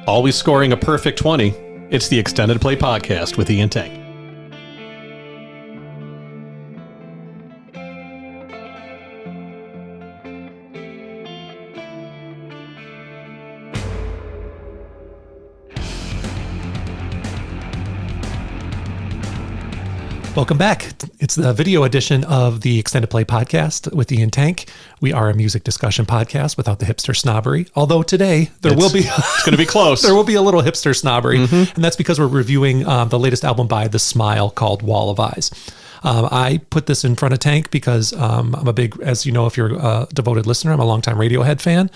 Always scoring a perfect 20. It's the Extended Play Podcast with Ian Tank. Welcome back. It's the video edition of the Extended Play Podcast with Ian Tank. We are a music discussion podcast without the hipster snobbery. Although today It's going to be close. There will be a little hipster snobbery, and that's because we're reviewing the latest album by The Smile called Wall of Eyes. I put this in front of Tank because I'm a big, as you know, if you're a devoted listener, I'm a longtime Radiohead fan.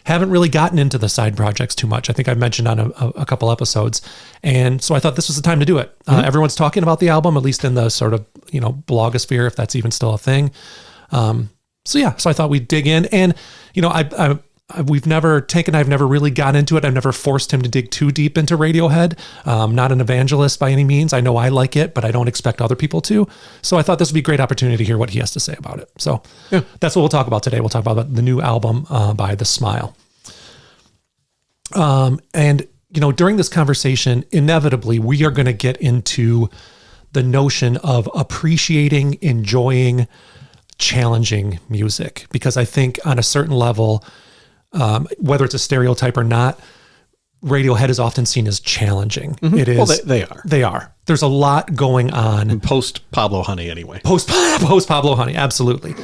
Haven't really gotten into the side projects too much. I think I mentioned on a couple episodes. And so I thought this was the time to do it. Everyone's talking about the album, at least in the sort of, blogosphere, if that's even still a thing. So I thought we'd dig in. And, I've never really got into it. I've never forced him to dig too deep into Radiohead. Not an evangelist by any means. I know I like it, but I don't expect other people to. So I thought this would be a great opportunity to hear what he has to say about it. So that's what we'll talk about today. We'll talk about the new album by The Smile. And during this conversation, inevitably, we are going to get into the notion of appreciating, enjoying, challenging music. Because I think on a certain level, whether it's a stereotype or not, Radiohead is often seen as challenging. It is. Well, they are. They are. There's a lot going on. Post Pablo Honey, anyway. Post Pablo Honey, absolutely.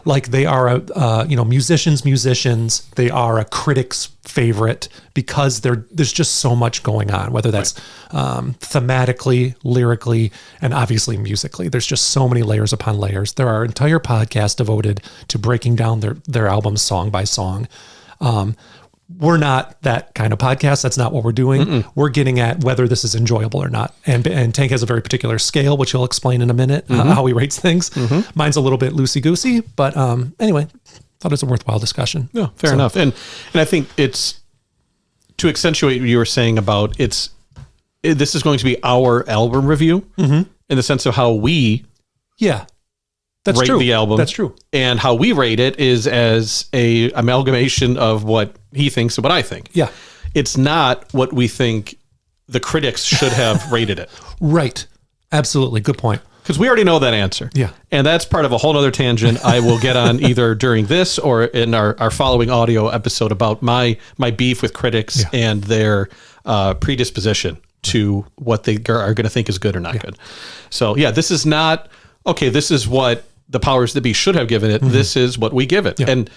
Like they are, musicians. They are a critic's favorite because there's just so much going on. Whether that's thematically, lyrically, and obviously musically. There's just so many layers upon layers. There are entire podcasts devoted to breaking down their albums song by song. We're not that kind of podcast. That's not what we're doing. We're getting at whether this is enjoyable or not. And Tank has a very particular scale, which he'll explain in a minute, how he rates things. Mine's a little bit loosey-goosey, but anyway, thought it was a worthwhile discussion. Yeah, fair enough. And I think it's, to accentuate what you were saying about this is going to be our album review in the sense of how we That's rate true. the album. That's true. And how we rate it is as a amalgamation of what he thinks and what I think. Yeah. It's not what we think the critics should have rated it. Right. Absolutely. Good point. Because we already know that answer. Yeah. And that's part of a whole other tangent I will get on either during this or in our following audio episode about my beef with critics and their predisposition to what they are going to think is good or not good. So this is not, okay, this is what the powers that be should have given it. This is what we give it. Yeah. And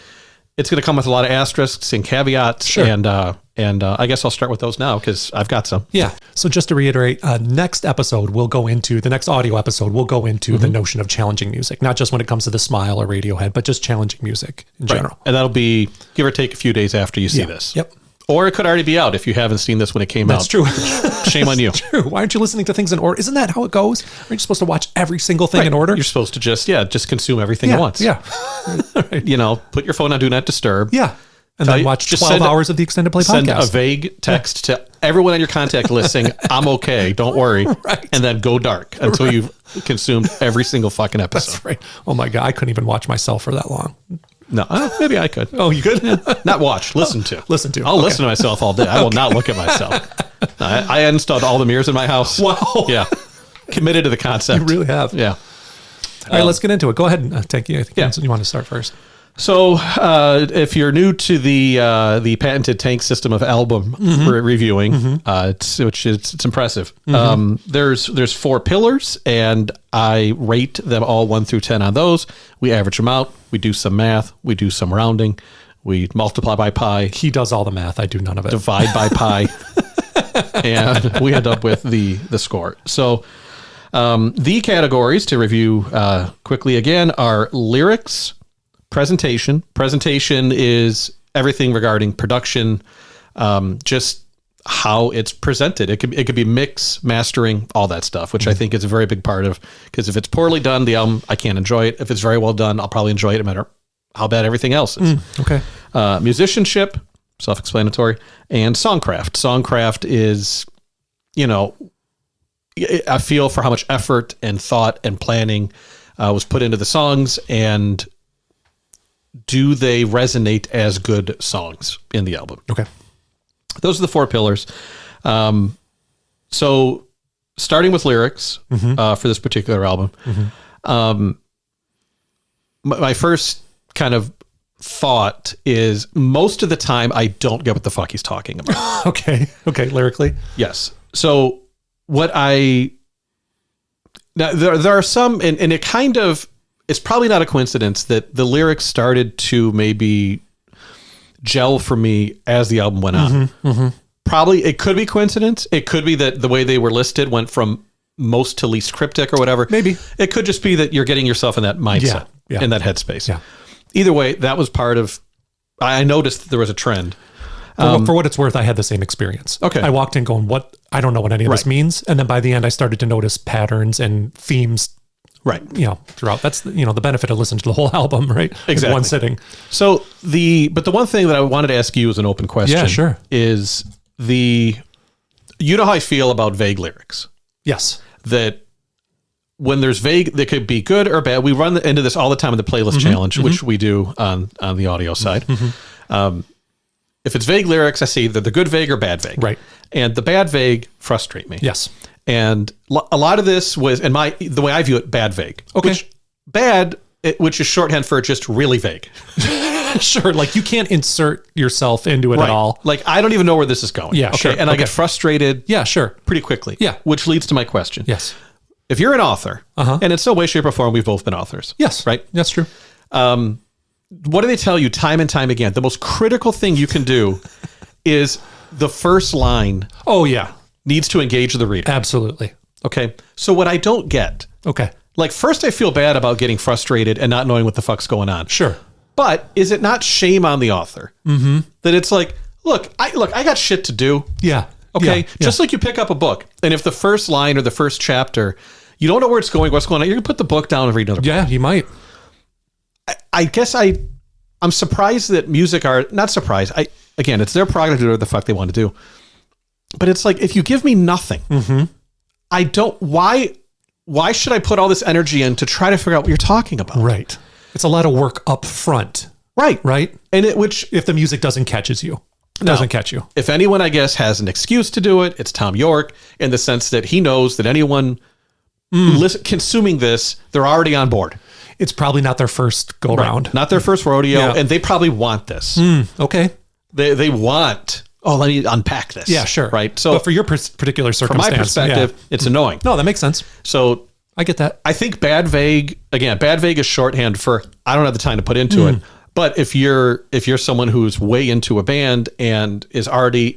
it's going to come with a lot of asterisks and caveats. Sure. And I guess I'll start with those now because I've got some. Yeah. So just to reiterate, next audio episode, we'll go into the notion of challenging music, not just when it comes to The Smile or Radiohead, but just challenging music in general. And that'll be give or take a few days after you see this. Yep. Or it could already be out if you haven't seen this when it came out. That's true. Shame on you. True. Why aren't you listening to things in order? Isn't that how it goes? Aren't you supposed to watch every single thing in order? You're supposed to just consume everything at once. Yeah. Right. Put your phone on Do Not Disturb. Yeah. And then watch 12 hours of the Extended Play podcast. Send a vague text to everyone on your contact list saying, I'm okay, don't worry. Right. And then go dark until you've consumed every single fucking episode. That's right. Oh my God. I couldn't even watch myself for that long. No, maybe I could. Oh, you could? Not watch, listen to. Listen to. I'll listen to myself all day. I will not look at myself. I installed all the mirrors in my house. Wow. Yeah. Committed to the concept. You really have. Yeah. All right, let's get into it. Go ahead and take you. I think you want to start first. So, if you're new to the patented Tank system of album reviewing, it's impressive. There's 4 pillars, and I rate them all 1 through 10 on those. We average them out. We do some math. We do some rounding. We multiply by pi. He does all the math. I do none of it. Divide by pi, and we end up with the score. So, the categories to review quickly again are lyrics. Presentation is everything regarding production, just how it's presented. It could be mix, mastering, all that stuff, which I think is a very big part of, because if it's poorly done, the album, I can't enjoy it. If it's very well done, I'll probably enjoy it no matter how bad everything else is. Okay. Musicianship, self-explanatory, and songcraft. Songcraft is, a feel for how much effort and thought and planning was put into the songs, and do they resonate as good songs in the album? Okay. Those are the 4 pillars. So starting with lyrics for this particular album, my first kind of thought is most of the time I don't get what the fuck he's talking about. Okay, lyrically. Yes. So what now there are some, and it kind of, it's probably not a coincidence that the lyrics started to maybe gel for me as the album went on. Probably, it could be coincidence. It could be that the way they were listed went from most to least cryptic or whatever. Maybe. It could just be that you're getting yourself in that mindset, in that headspace. Yeah. Either way, that was part of, I noticed that there was a trend. For what it's worth, I had the same experience. Okay. I walked in going, what? I don't know what any of this means. And then by the end, I started to notice patterns and themes. Right. Throughout. That's, the benefit of listening to the whole album, right? Exactly. In one sitting. So but the one thing that I wanted to ask you as an open question is you know how I feel about vague lyrics. Yes. That when there's vague, they could be good or bad. We run into this all the time in the playlist challenge, which we do on the audio side. If it's vague lyrics, I see either the good vague or bad vague. Right. And the bad vague frustrate me. Yes. And a lot of this was, the way I view it, bad vague. Okay. Which is shorthand for just really vague. Sure. Like you can't insert yourself into it at all. Like I don't even know where this is going. Yeah, sure. And I get frustrated. Yeah, sure. Pretty quickly. Yeah. Which leads to my question. Yes. If you're an author, and in some way, shape, or form, we've both been authors. Yes. Right? That's true. What do they tell you time and time again? The most critical thing you can do is the first line. Oh, yeah. Needs to engage the reader. Absolutely. Okay. So what I don't get. Okay. Like first I feel bad about getting frustrated and not knowing what the fuck's going on. Sure. But is it not shame on the author? That it's like, look, I got shit to do. Yeah. Okay. Yeah. Just like you pick up a book. And if the first line or the first chapter, you don't know where it's going, what's going on, you're going to put the book down and read another book. Yeah, you might. I guess I'm surprised that music art, not surprised. Again, it's their prerogative to do what the fuck they want to do. But it's like, if you give me nothing, why should I put all this energy in to try to figure out what you're talking about? Right. It's a lot of work up front. Right. Right. And which if the music doesn't catch you. If anyone, I guess, has an excuse to do it, it's Thom Yorke, in the sense that he knows that anyone consuming this, they're already on board. It's probably not their first go round. Not their first rodeo. And they probably want this. Okay. They want, let me unpack this. Yeah, sure. Right. So but for your particular circumstance, from my perspective, it's annoying. No, that makes sense. So I get that. I think bad vague is shorthand for, I don't have the time to put into it. But if you're someone who's way into a band and is already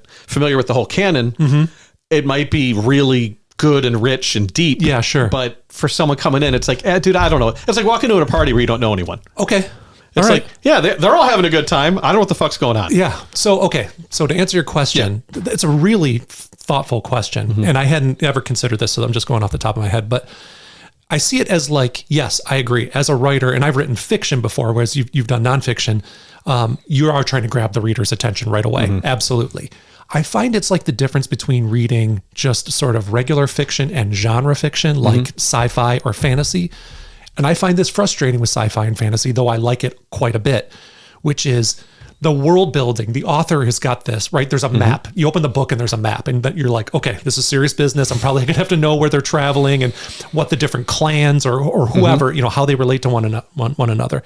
familiar with the whole canon, it might be really good and rich and deep. Yeah, sure. But for someone coming in, it's like, dude, I don't know. It's like walking into a party where you don't know anyone. Okay. It's like, they're all having a good time. I don't know what the fuck's going on. Yeah. So to answer your question, it's a really thoughtful question. And I hadn't ever considered this, so I'm just going off the top of my head. But I see it as like, yes, I agree. As a writer, and I've written fiction before, whereas you've done nonfiction, you are trying to grab the reader's attention right away. Absolutely. I find it's like the difference between reading just sort of regular fiction and genre fiction, like sci-fi or fantasy. And I find this frustrating with sci-fi and fantasy, though I like it quite a bit, which is the world building. The author has got this, right? There's a map. You open the book and there's a map, and you're like, okay, this is serious business. I'm probably going to have to know where they're traveling and what the different clans or whoever, how they relate to one another.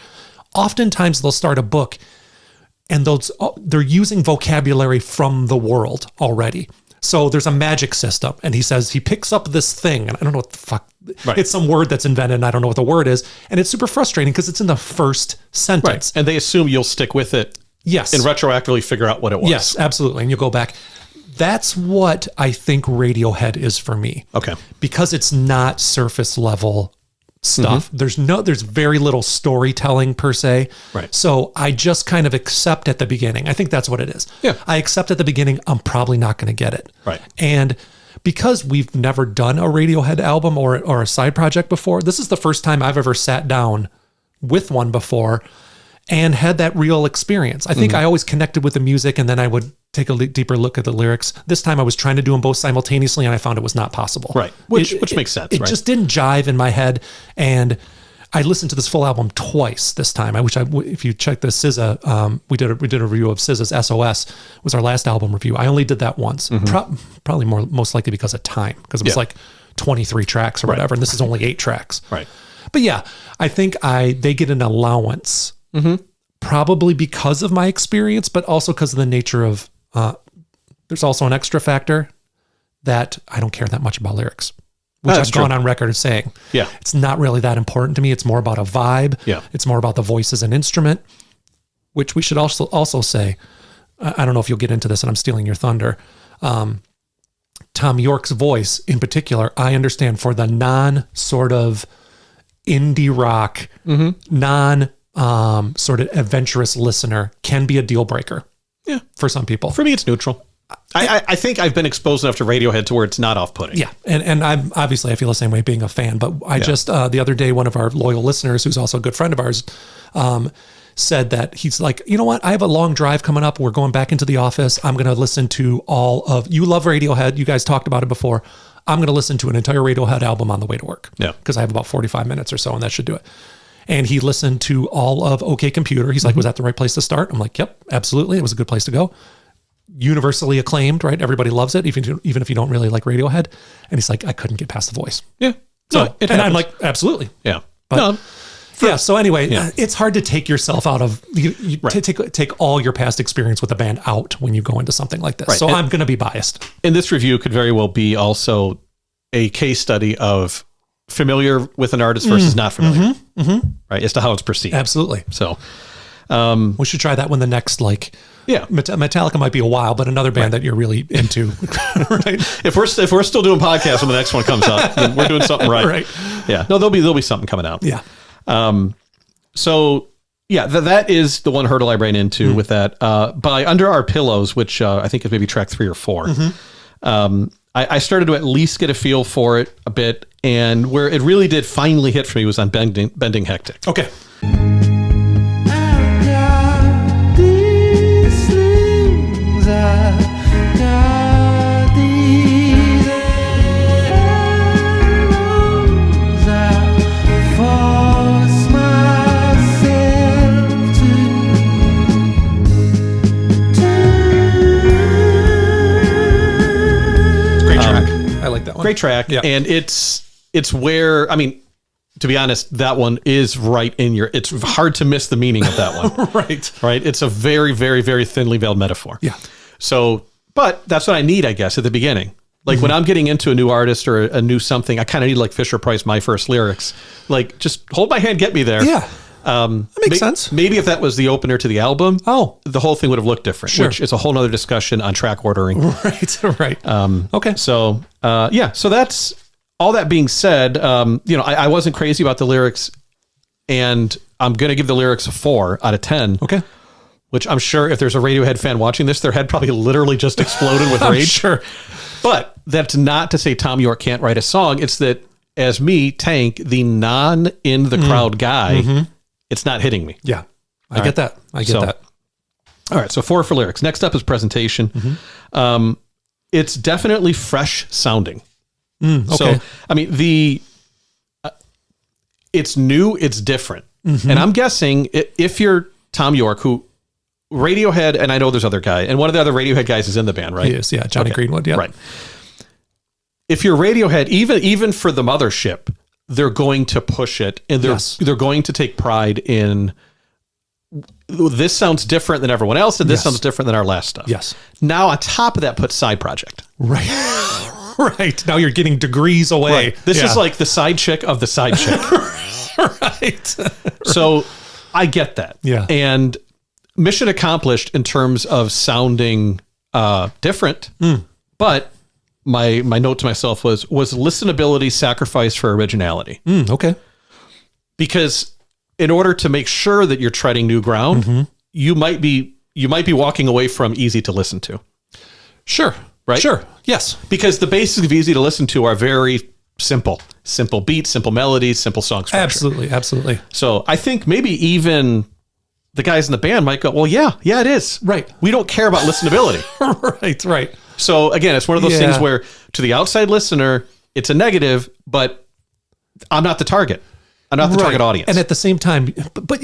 Oftentimes they'll start a book and they're using vocabulary from the world already. So there's a magic system, and he says he picks up this thing, and I don't know what the fuck. Right. It's some word that's invented, and I don't know what the word is, and it's super frustrating because it's in the first sentence. Right. And they assume you'll stick with it. Yes. And retroactively figure out what it was. Yes, absolutely. And you go back. That's what I think Radiohead is for me. Okay. Because it's not surface level stuff. There's very little storytelling per se. Right. So I just kind of accept at the beginning. I think that's what it is. Yeah. I accept at the beginning, I'm probably not going to get it. Right. And because we've never done a Radiohead album or a side project before, this is the first time I've ever sat down with one before and had that real experience. I think I always connected with the music, and then I would take a deeper look at the lyrics. This time I was trying to do them both simultaneously, and I found it was not possible. Right. Which makes sense. It just didn't jive in my head. And I listened to this full album twice this time. I wish if you check the SZA, we did a review of SZA's SOS, was our last album review. I only did that once, probably most likely because of time, because it was like 23 tracks or whatever, and this is only 8 tracks. Right. But yeah, I think they get an allowance, probably because of my experience, but also because of the nature of, there's also an extra factor that I don't care that much about lyrics, which I've gone on record of saying. Yeah. It's not really that important to me. It's more about a vibe. Yeah. It's more about the voice as an instrument, which we should also say, I don't know if you'll get into this and I'm stealing your thunder. Thom Yorke's voice in particular, I understand for the non-sort of indie rock, sort of adventurous listener can be a deal breaker. Yeah. For some people. For me, it's neutral. I think I've been exposed enough to Radiohead to where it's not off-putting. Yeah. And I'm obviously I feel the same way being a fan, but I just, the other day, one of our loyal listeners, who's also a good friend of ours, said that he's like, you know what? I have a long drive coming up. We're going back into the office. I'm going to listen to all of, you love Radiohead. You guys talked about it before. I'm going to listen to an entire Radiohead album on the way to work. Yeah. Because I have about 45 minutes or so, and that should do it. And he listened to all of OK Computer. He's like, was that the right place to start? I'm like, yep, absolutely. It was a good place to go. Universally acclaimed, right? Everybody loves it, even if you don't really like Radiohead. And he's like, I couldn't get past the voice. Yeah. So, and I'm like, absolutely. Yeah. But yeah. So anyway, it's hard to take yourself out of take all your past experience with a band out when you go into something like this. Right. So I'm going to be biased. And this review could very well be also a case study of familiar with an artist versus not familiar, right? As to how it's perceived. Absolutely. So we should try that when the next Metallica might be a while, but another band that you're really into, right? If we're still doing podcasts when the next one comes out, then we're doing something right. Right. Yeah. No, there'll be something coming out. Yeah. So yeah, that is the one hurdle I ran into with that. By Under Our Pillows, which I think is maybe track 3 or 4. I started to at least get a feel for it a bit, and where it really did finally hit for me was on Bending Hectic. Okay. Great track. Yeah. And it's where, I mean, to be honest, that one is right in it's hard to miss the meaning of that one. Right. It's a very, very, very thinly veiled metaphor. Yeah. So, but that's what I need, I guess, at the beginning. Like when I'm getting into a new artist or a new something, I kind of need like Fisher Price, My First Lyrics. Like just hold my hand, get me there. Yeah. That makes sense. Maybe if that was the opener to the album, the whole thing would have looked different, which is a whole nother discussion on track ordering. Right. Okay. So, so that's all. That being said, I wasn't crazy about the lyrics, and I'm going to give the lyrics a 4 out of 10. Okay. Which I'm sure if there's a Radiohead fan watching this, their head probably literally just exploded with rage. Sure. But that's not to say Thom Yorke can't write a song. It's that as me, Tank, the in the crowd guy, it's not hitting me. Yeah. I get that. That. All right. So 4 for lyrics. Next up is presentation. It's definitely fresh sounding. Okay. So, I mean, it's new, it's different. And I'm guessing if you're Thom Yorke, who Radiohead, and I know there's other guy, and one of the other Radiohead guys is in the band, right? He is, yeah. Jonny Greenwood, yeah. Right. If you're Radiohead, even for the mothership, they're going to push it, and they're going to take pride in this sounds different than everyone else, and this sounds different than our last stuff. Yes. Now on top of that, put side project. Right. Right. Now you're getting degrees away. Right. This is like the side chick of the side chick. Right. So I get that. Yeah. And mission accomplished in terms of sounding different, but my note to myself was listenability sacrificed for originality. Okay. Because in order to make sure that you're treading new ground, you might be walking away from easy to listen to. Sure. Right? Sure. Yes. Because the basics of easy to listen to are very simple. Simple beats, simple melodies, simple song structure. Absolutely. Absolutely. So I think maybe even the guys in the band might go, well, yeah, it is. Right. We don't care about listenability. Right. So again, it's one of those things where to the outside listener, it's a negative, but I'm not the target. I'm not the target audience. And at the same time, but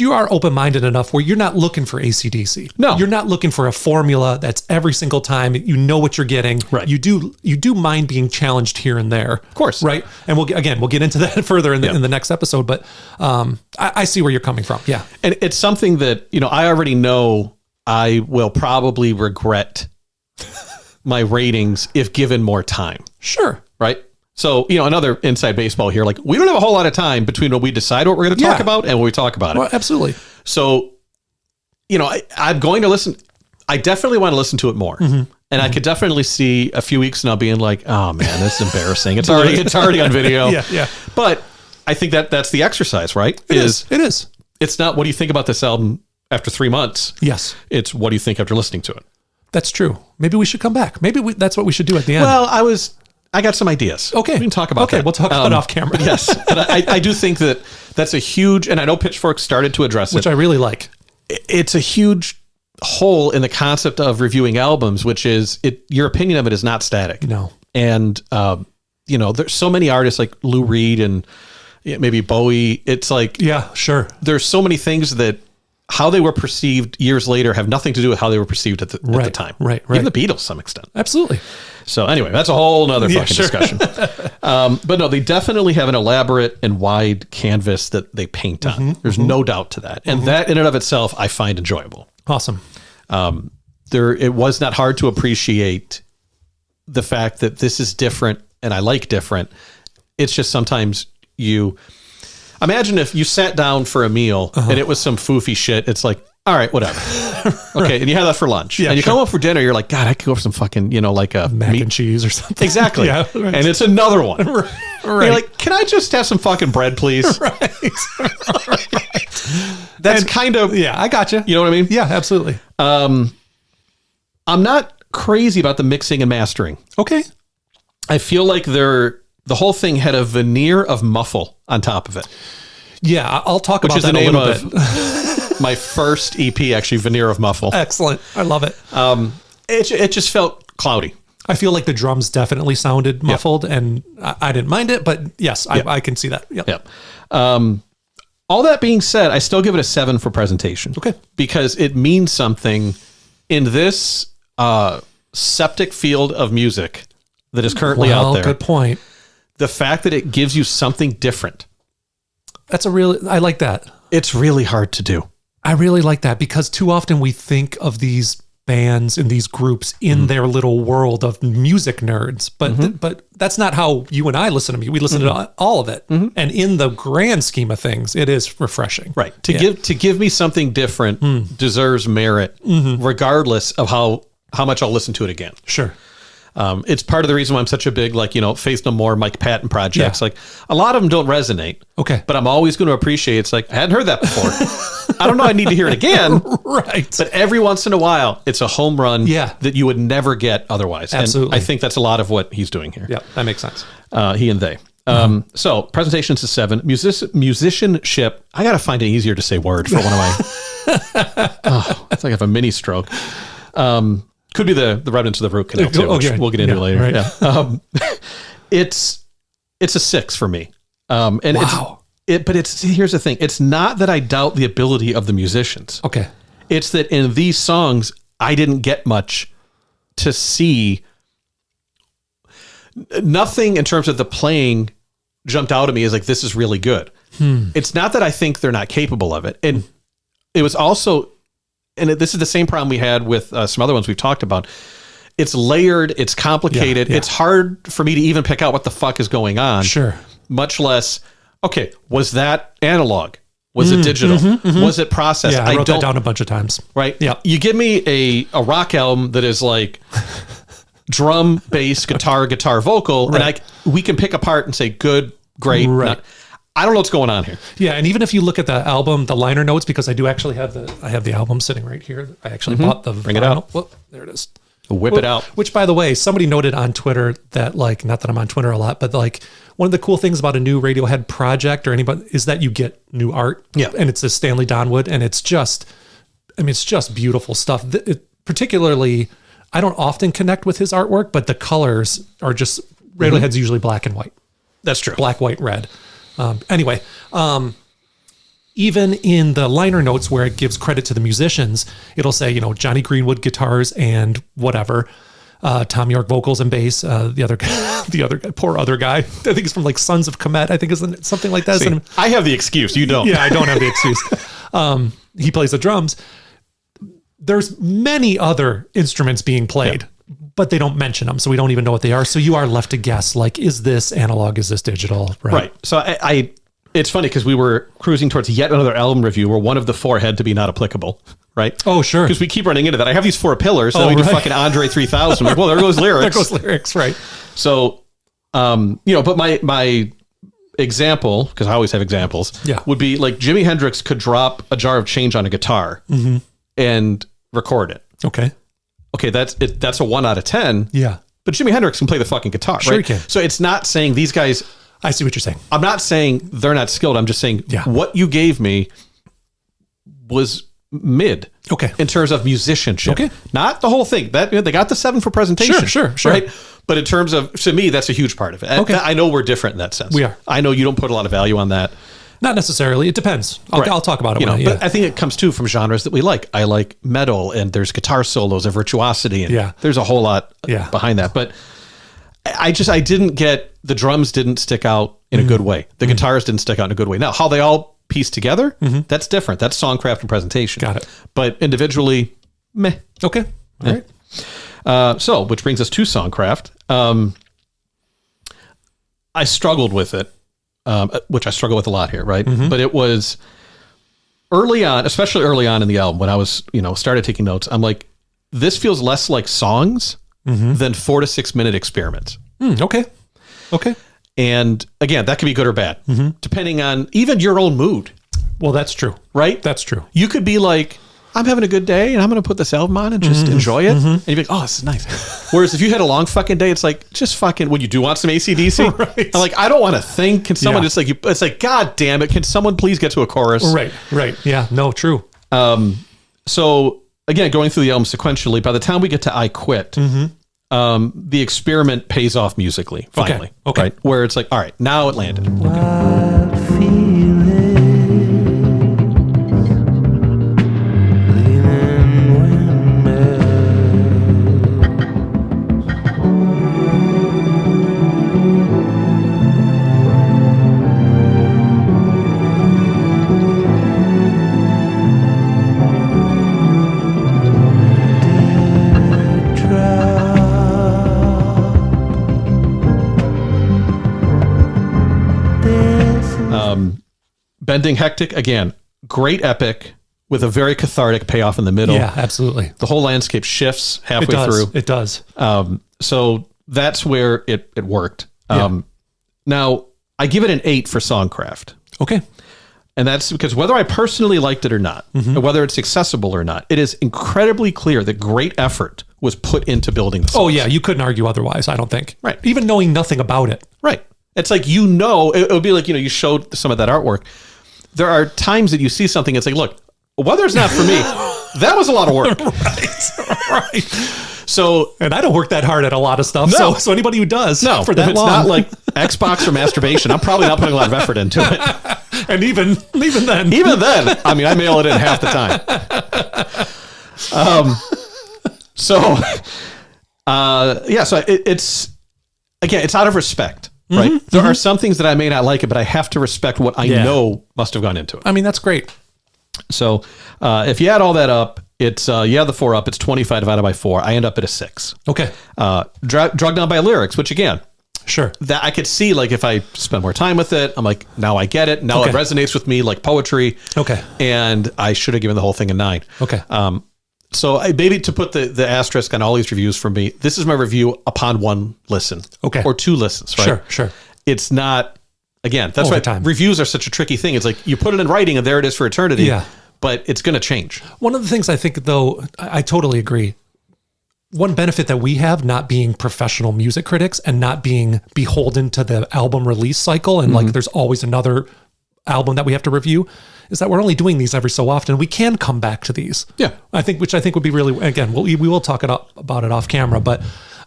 you are open-minded enough where you're not looking for AC/DC. No. You're not looking for a formula that's every single time. You know what you're getting. Right. You do mind being challenged here and there. Of course. Right. And we'll get into that further in the next episode. But I see where you're coming from. Yeah. And it's something that, I already know I will probably regret my ratings if given more time. Sure. Right. So, another inside baseball here, like we don't have a whole lot of time between when we decide what we're going to talk about and when we talk about it. Well, absolutely. So, I'm going to listen. I definitely want to listen to it more. And I could definitely see a few weeks now being like, oh man, this is embarrassing. It's already on video. Yeah. But I think that's the exercise, right? It is. It's not what do you think about this album after 3 months? Yes. It's what do you think after listening to it? That's true. Maybe we should come back. Maybe that's what we should do at the end. Well, I got some ideas. Okay. We can talk about that. Okay, we'll talk about it off camera. Yes. But I do think that's a huge, and I know Pitchfork started to address which I really like. It's a huge hole in the concept of reviewing albums, which is your opinion of it is not static. No. And, there's so many artists like Lou Reed and maybe Bowie. It's like, yeah, sure. There's so many things that how they were perceived years later have nothing to do with how they were perceived at the time. Right. Even the Beatles to some extent. Absolutely. So anyway, that's a whole nother fucking discussion. But no, they definitely have an elaborate and wide canvas that they paint on. There's no doubt to that. And that in and of itself, I find enjoyable. Awesome. It was not hard to appreciate the fact that this is different and I like different. It's just sometimes imagine if you sat down for a meal and it was some foofy shit. It's like, all right, whatever. Okay. And you have that for lunch and you come up for dinner. You're like, God, I could go for some fucking, like a mac and cheese or something. Exactly. Yeah, right. And it's another one. Right. You're like, can I just have some fucking bread, please? Right. That's kind of, yeah, I got you. You know what I mean? Yeah, absolutely. I'm not crazy about the mixing and mastering. Okay. I feel like the whole thing had a veneer of muffle on top of it. Yeah, I'll talk about that the name a little of bit. My first EP, actually, Veneer of Muffle. Excellent. I love it. It just felt cloudy. I feel like the drums definitely sounded muffled, and I didn't mind it, but yes, I can see that. Yep. All that being said, I still give it a 7 for presentation. Okay. Because it means something in this septic field of music that is currently out there. Good point. The fact that it gives you something different. I like that. It's really hard to do. I really like that because too often we think of these bands and these groups in their little world of music nerds, but that's not how you and I listen to music. We listen to all of it, and in the grand scheme of things, it is refreshing. Right. To give me something different deserves merit, regardless of how much I'll listen to it again. Sure. It's part of the reason why I'm such a big, Faith No More, Mike Patton projects. Yeah. Like, a lot of them don't resonate. Okay. But I'm always going to appreciate it's like, I hadn't heard that before. I don't know, I need to hear it again. Right. But every once in a while, it's a home run that you would never get otherwise. Absolutely. And I think that's a lot of what he's doing here. Yeah, that makes sense. He and they. So, presentations to 7. Musicianship, I got to find an easier to say word for one of my... it's like I have a mini stroke. Could be the remnants of the root canal too, which we'll get into later. Right. Yeah. It's a 6 for me. And wow. Here's the thing. It's not that I doubt the ability of the musicians. Okay. It's that in these songs, I didn't get much to see. Nothing in terms of the playing jumped out at me as like, this is really good. It's not that I think they're not capable of it. And it was also, and this is the same problem we had with some other ones we've talked about. It's layered. It's complicated. Yeah. It's hard for me to even pick out what the fuck is going on. Sure. Much less, okay, was that analog? Was it digital? Was it processed? Yeah, I wrote that down a bunch of times. Right? Yeah. You give me a rock album that is like drum, bass, guitar, vocal, right. and we can pick apart and say good, great. Right. I don't know what's going on here. Yeah, and even if you look at the album, the liner notes, because I do actually have the album sitting right here. I actually bought the Bring it out. Whoop, there it is. Whip it out. Which, by the way, somebody noted on Twitter that, like, not that I'm on Twitter a lot, but like one of the cool things about a new Radiohead project or anybody is that you get new art. Yeah. And it's a Stanley Donwood, and it's just beautiful stuff. Particularly, I don't often connect with his artwork, but the colors are just, Radiohead's usually black and white. That's true. Black, white, red. Anyway, even in the liner notes where it gives credit to the musicians, it'll say, Jonny Greenwood guitars and whatever, Thom Yorke vocals and bass. The other guy, poor other guy. I think he's from like Sons of Kemet. I think is something like that. See, I have the excuse. You don't. Yeah, I don't have the excuse. He plays the drums. There's many other instruments being played, but they don't mention them, so we don't even know what they are. So you are left to guess, like, is this analog? Is this digital? Right. So I it's funny because we were cruising towards yet another album review where one of the four had to be not applicable, right? Oh, sure. Because we keep running into that. I have these four pillars, so we do fucking Andre 3000. Like, well, there goes lyrics. There goes lyrics, right. So, but my example, because I always have examples, would be like Jimi Hendrix could drop a jar of change on a guitar and record it. Okay, that's a 1 out of 10. Yeah. But Jimi Hendrix can play the fucking guitar, Sure right? he can. So it's not saying these guys... I see what you're saying. I'm not saying they're not skilled. I'm just saying what you gave me was mid. Okay. In terms of musicianship. Okay. Not the whole thing. That they got the 7 for presentation. Sure. Right? But in terms of, to me, that's a huge part of it. Okay. I know we're different in that sense. We are. I know you don't put a lot of value on that. Not necessarily. It depends. I'll talk about it. But I think it comes too from genres that we like. I like metal, and there's guitar solos and virtuosity, and there's a whole lot behind that. But I didn't get, the drums didn't stick out in a good way. The guitars didn't stick out in a good way. Now, how they all piece together, that's different. That's songcraft and presentation. Got it. But individually, meh. Okay. All right. So, which brings us to songcraft. I struggled with it, which I struggle with a lot here, right? But it was early on, especially early on in the album when I was, started taking notes. I'm like, this feels less like songs than 4 to 6 minute experiments. Okay. And again, that can be good or bad, depending on even your own mood. Well, that's true. Right? That's true. You could be like, I'm having a good day and I'm going to put this album on and just enjoy it. And you'd be like, oh, this is nice. Whereas if you had a long fucking day, it's like, just fucking, would you do want some AC/DC? Right. And like, I don't want to think. Can someone just like, it's like, God damn it. Can someone please get to a chorus? Right. Yeah, no, true. So again, going through the album sequentially, by the time we get to I Quit, the experiment pays off musically, finally. Okay. Right? Where it's like, all right, now it landed. Bending Hectic, again, great epic with a very cathartic payoff in the middle. Yeah, absolutely. The whole landscape shifts halfway through. It does. So that's where it worked. Now, I give it an 8 for songcraft. Okay. And that's because whether I personally liked it or not, or whether it's accessible or not, it is incredibly clear that great effort was put into building the songs. Oh, yeah. You couldn't argue otherwise, I don't think. Right. Even knowing nothing about it. Right. It's like, it would be like, you showed some of that artwork. There are times that you see something, it's like, look, whether it's not for me, that was a lot of work. Right. So, and I don't work that hard at a lot of stuff. No. So anybody who does, for that long, it's not like Xbox or masturbation. I'm probably not putting a lot of effort into it. And even then, I mean, I mail it in half the time. So it's again, it's out of respect. Right. There are some things that I may not like it, but I have to respect what I know must have gone into it. I mean, that's great. So if you add all that up, it's the 4 up, it's 25 divided by 4. I end up at a 6. Okay. Drugged down by lyrics, which again, sure, that I could see, like, if I spend more time with it, I'm like, now I get it. Now it resonates with me like poetry. Okay. And I should have given the whole thing a 9. Okay. So maybe to put the asterisk on all these reviews for me, this is my review upon 1 listen. Okay. Or 2 listens, right? Sure. It's not, again, that's why reviews are such a tricky thing. It's like you put it in writing and there it is for eternity. Yeah. But it's going to change. One of the things I think, though, I totally agree. One benefit that we have, not being professional music critics and not being beholden to the album release cycle, and like there's always another album that we have to review, is that we're only doing these every so often. We can come back to these. Yeah. Which I think would be really, again, we will talk about it off camera, but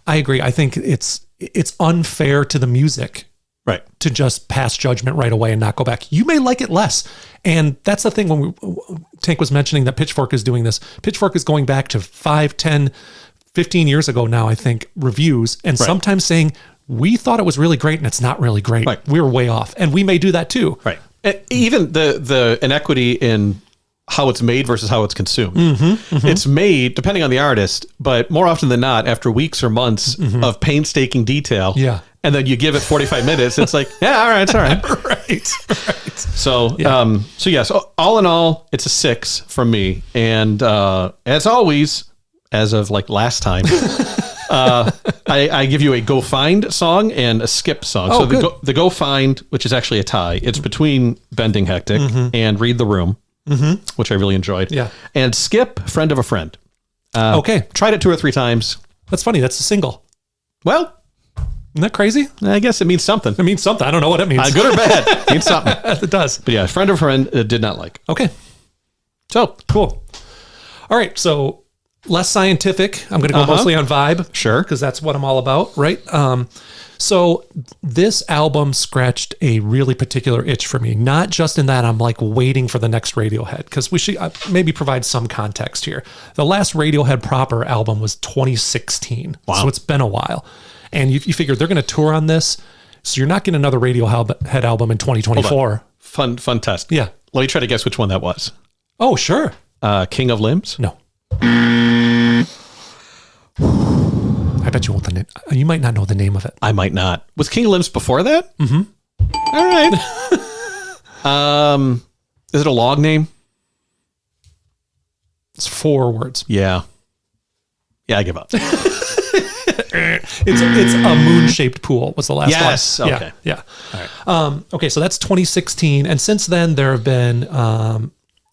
I agree. I think it's unfair to the music Right. to just pass judgment right away and not go back. You may like it less. And that's the thing when Tank was mentioning that Pitchfork is doing this. Pitchfork is going back to 5, 10, 15 years ago now, I think, reviews, and sometimes saying, we thought it was really great and it's not really great. Right. We were way off. And we may do that too. Right. And even the inequity in how it's made versus how it's consumed. It's made depending on the artist, but more often than not, after weeks or months of painstaking detail. Yeah. And then you give it 45 minutes. It's like, yeah, all right, it's all right. Right. So, so yes, all in all, it's a 6 from me. And as always, as of like last time, I give you a go find song and a skip song. Oh, so the go find, which is actually a tie, it's between Bending Hectic and Read the Room, which I really enjoyed. Yeah. And skip, Friend of a Friend. Okay. Tried it 2 or 3 times. That's funny. That's a single. Well, Isn't that crazy? I guess it means something. It means something. I don't know what it means. Good or bad. It means something. It does. But yeah, Friend of a Friend did not like. Okay. So Cool. All right. So less scientific. I'm going to go mostly on vibe. Sure. Because that's what I'm all about, right? So this album scratched a really particular itch for me, not just in that I'm like waiting for the next Radiohead, because we should maybe provide some context here. The last Radiohead proper album was 2016. Wow. So it's been a while. And you figure they're going to tour on this. So you're not getting another Radiohead album in 2024. Fun test. Yeah. Let me try to guess which one that was. Oh, sure. King of Limbs? No. I bet you won't. You might not know the name of it. I might not. Was King of Limbs before that? Mm-hmm. All right. Is it a log name? It's 4 words. Yeah. Yeah, I give up. It's a moon-shaped pool was the last one. Yes. Okay. Yeah. All right. Okay, so that's 2016. And since then, there have been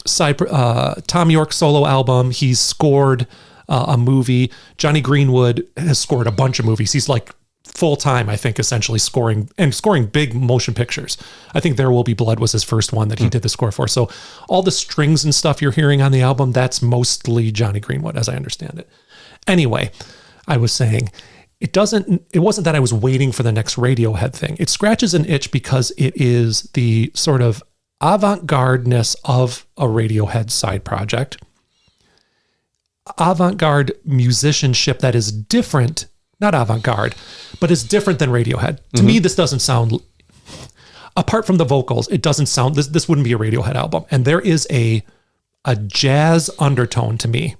Thom Yorke solo album. He's scored a movie. Jonny Greenwood has scored a bunch of movies. He's like full-time, I think, essentially scoring big motion pictures. I think There Will Be Blood was his first one that he did the score for. So all the strings and stuff you're hearing on the album, that's mostly Jonny Greenwood, as I understand it. Anyway, I was saying, it wasn't that I was waiting for the next Radiohead thing. It scratches an itch because it is the sort of avant-garde-ness of a Radiohead side project. Avant-garde musicianship that is different, not avant-garde, but is different than Radiohead. To me, this doesn't sound, apart from the vocals, it doesn't sound, this wouldn't be a Radiohead album. And there is a jazz undertone to me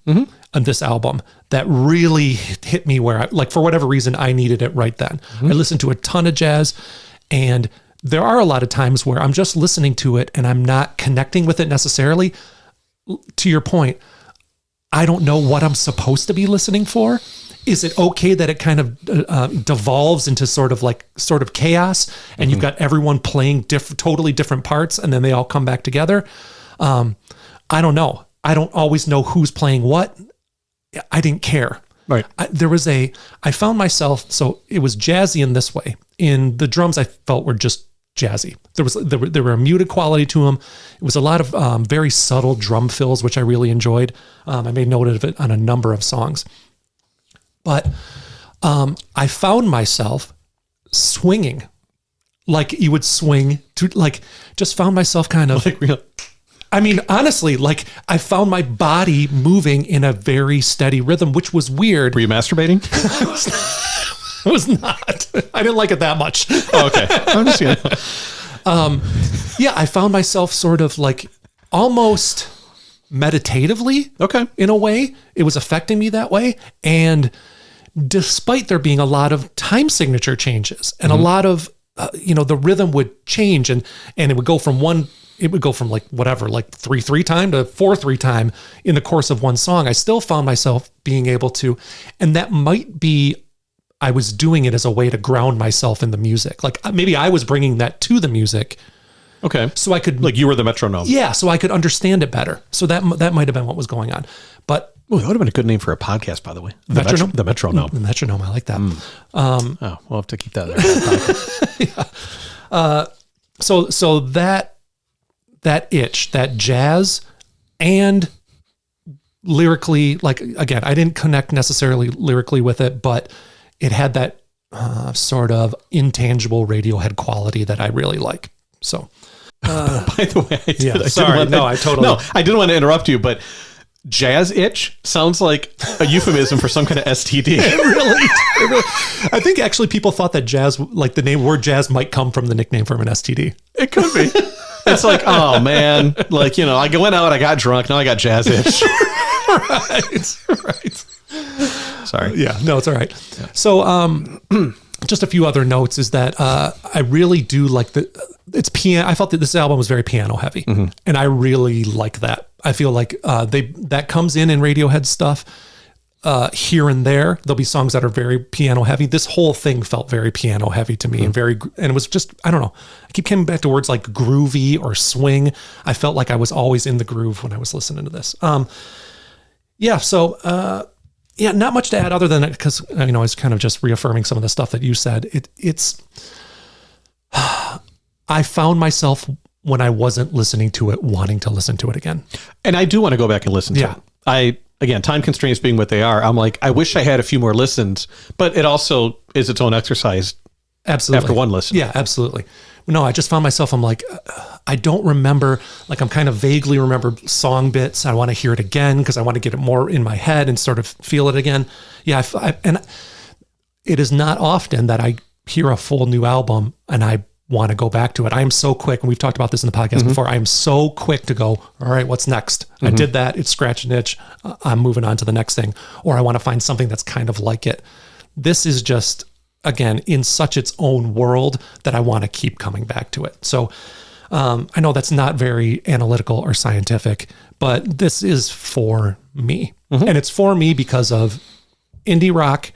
on this album that really hit me where for whatever reason, I needed it right then. I listened to a ton of jazz, and there are a lot of times where I'm just listening to it and I'm not connecting with it necessarily. To your point, I don't know what I'm supposed to be listening for. Is it okay that it kind of devolves into sort of chaos, and you've got everyone playing totally different parts, and then they all come back together? I don't know. I don't always know who's playing what. I didn't care. Right. I found myself, so it was jazzy in this way. In the drums, I felt were just jazzy. There were a muted quality to them. It was a lot of very subtle drum fills, which I really enjoyed. I made note of it on a number of songs. But I found myself swinging like you would swing to, like, just found myself kind of, I mean, honestly, like I found my body moving in a very steady rhythm, which was weird. Were you masturbating? I was not. I didn't like it that much. Oh, okay. I'm just gonna... Yeah, I found myself sort of like almost meditatively. Okay. In a way, it was affecting me that way. And despite there being a lot of time signature changes and a lot of, the rhythm would change and it would go from like whatever, like 3/3 time to 4/3 time in the course of one song. I still found myself being able to, and that might be, I was doing it as a way to ground myself in the music. Like maybe I was bringing that to the music. Okay. So I could, like, you were the metronome. Yeah. So I could understand it better. So that might've been what was going on, but that would have been a good name for a podcast, by the way. The metronome. The metronome. The metronome. I like that. We'll have to keep that there. So that itch, that jazz, and lyrically, like, again, I didn't connect necessarily lyrically with it, but it had that sort of intangible Radiohead quality that I really like. So, by the way, I didn't want to interrupt you, but jazz itch sounds like a euphemism for some kind of STD. It really. I think actually people thought that jazz, like the word jazz, might come from the nickname from an STD. It could be. It's like, oh man, like, you know, I went out, I got drunk, now I got jazz itch. Right. Sorry. Yeah, no, it's all right. Yeah. So, just a few other notes is that I really do like it's piano. I felt that this album was very piano heavy, and I really like that. I feel like that comes in Radiohead stuff here and there. There'll be songs that are very piano heavy. This whole thing felt very piano heavy to me, and it was just, I don't know. I keep coming back to words like groovy or swing. I felt like I was always in the groove when I was listening to this. Yeah, not much to add other than because I was kind of just reaffirming some of the stuff that you said. It's I found myself when I wasn't listening to it wanting to listen to it again, and I do want to go back and listen to it. Again, time constraints being what they are, I'm like, I wish I had a few more listens, but it also is its own exercise. Absolutely. After one listen. Yeah, absolutely. No, I just found myself, I'm like, I don't remember, like I'm kind of vaguely remember song bits. I want to hear it again because I want to get it more in my head and sort of feel it again. Yeah. And it is not often that I hear a full new album and I want to go back to it. I am so quick, and we've talked about this in the podcast before. I am so quick to go, all right, what's next? I did that. It's scratch an itch. I'm moving on to the next thing. Or I want to find something that's kind of like it. This is just, again, in such its own world that I want to keep coming back to it. So I know that's not very analytical or scientific, but this is for me. And it's for me because of indie rock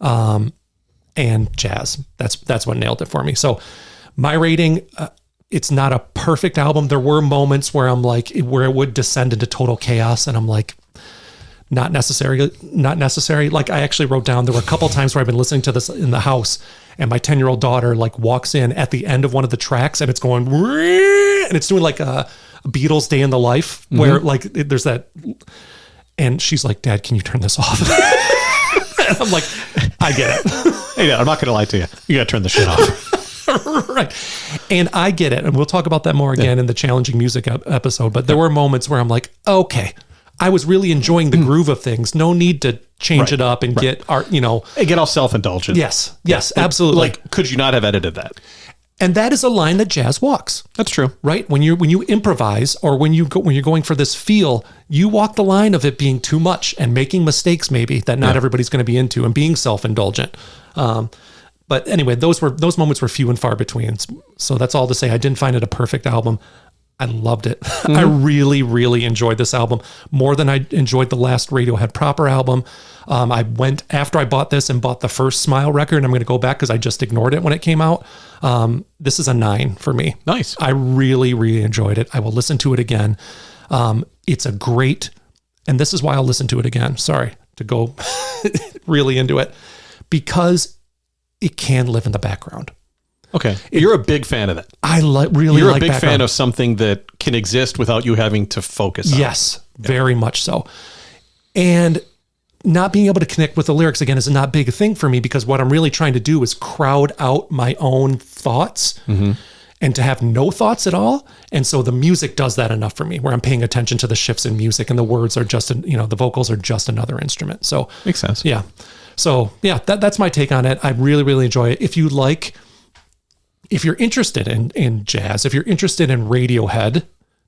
and jazz. That's what nailed it for me. So my rating, it's not a perfect album. There were moments where I'm like, where it would descend into total chaos, and I'm like, not necessary. Like I actually wrote down, there were a couple times where I've been listening to this in the house, and my 10-year-old daughter like walks in at the end of one of the tracks, and it's going, and it's doing like a Beatles Day in the Life, where like there's that, and she's like, Dad, can you turn this off? And I'm like, I get it. Hey, Dad, I'm not going to lie to you. You got to turn the shit off. Right. And I get it. And we'll talk about that more again in the challenging music episode. But there were moments where I'm like, okay, I was really enjoying the groove of things. No need to change it up and get art, And get all self-indulgent. Yes, absolutely. Like, could you not have edited that? And that is a line that jazz walks. That's true. Right? When you improvise, or when you're going for this feel, you walk the line of it being too much and making mistakes maybe that not everybody's going to be into, and being self-indulgent. But anyway, those moments were few and far between. So that's all to say. I didn't find it a perfect album. I loved it. I really, really enjoyed this album more than I enjoyed the last Radiohead proper album. I went after I bought this and bought the first Smile record, and I'm going to go back because I just ignored it when it came out. This is a 9 for me. Nice. I really, really enjoyed it. I will listen to it again. It's a great, and this is why I'll listen to it again. Sorry to go really into it, because it can live in the background. Okay. You're a big fan of it. You're a big fan of something that can exist without you having to focus on. Yes, very much so. And not being able to connect with the lyrics again is not big a thing for me, because what I'm really trying to do is crowd out my own thoughts and to have no thoughts at all. And so the music does that enough for me, where I'm paying attention to the shifts in music, and the words are just, the vocals are just another instrument. So makes sense. Yeah. So yeah, that's my take on it. I really, really enjoy it. If you're interested in jazz, if you're interested in Radiohead,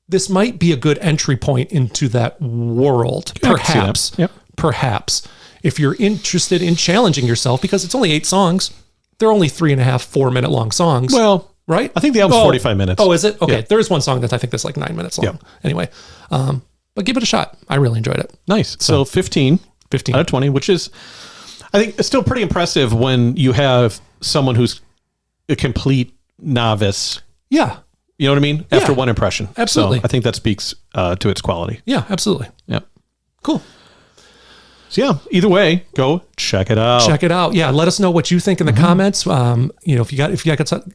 this might be a good entry point into that world. Perhaps. Yep. Perhaps. If you're interested in challenging yourself, because it's only 8 songs. They're only 3.5, 4 minute long songs. Well, right? I think the album's 45 minutes. Oh, is it? Okay. Yeah. There is one song that I think that's like 9 minutes long. Yeah. Anyway, but give it a shot. I really enjoyed it. Nice. So 15 out of 20, which is, I think, it's still pretty impressive when you have someone who's a complete novice. Yeah. You know what I mean? After one impression. Absolutely. So I think that speaks to its quality. Yeah, absolutely. Yep. Cool. So yeah, either way, go check it out. Check it out. Yeah. Let us know what you think in the comments. If you got some,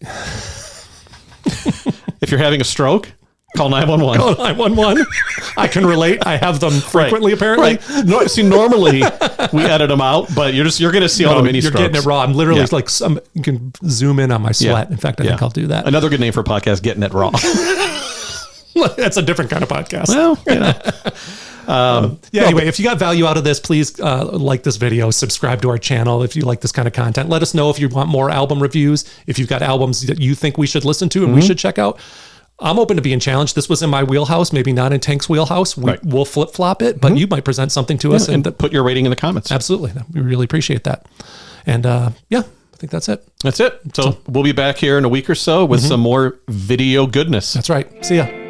if you're having a stroke, Call 911. Call 911. I can relate. I have them frequently, apparently. Right. No, see, normally we edit them out, but you're going to see all the mini You're strokes. getting it raw. I'm literally like, you can zoom in on my sweat. In fact, I think I'll do that. Another good name for a podcast, Getting It Raw. That's a different kind of podcast. Well, you know. Anyway, if you got value out of this, please like this video, subscribe to our channel if you like this kind of content. Let us know if you want more album reviews, if you've got albums that you think we should listen to and we should check out. I'm open to being challenged. This was in my wheelhouse, maybe not in Tank's wheelhouse. We'll flip-flop it, but you might present something to us. And put your rating in the comments. Absolutely. We really appreciate that. And I think that's it. That's it. So we'll be back here in a week or so with some more video goodness. That's right. See ya.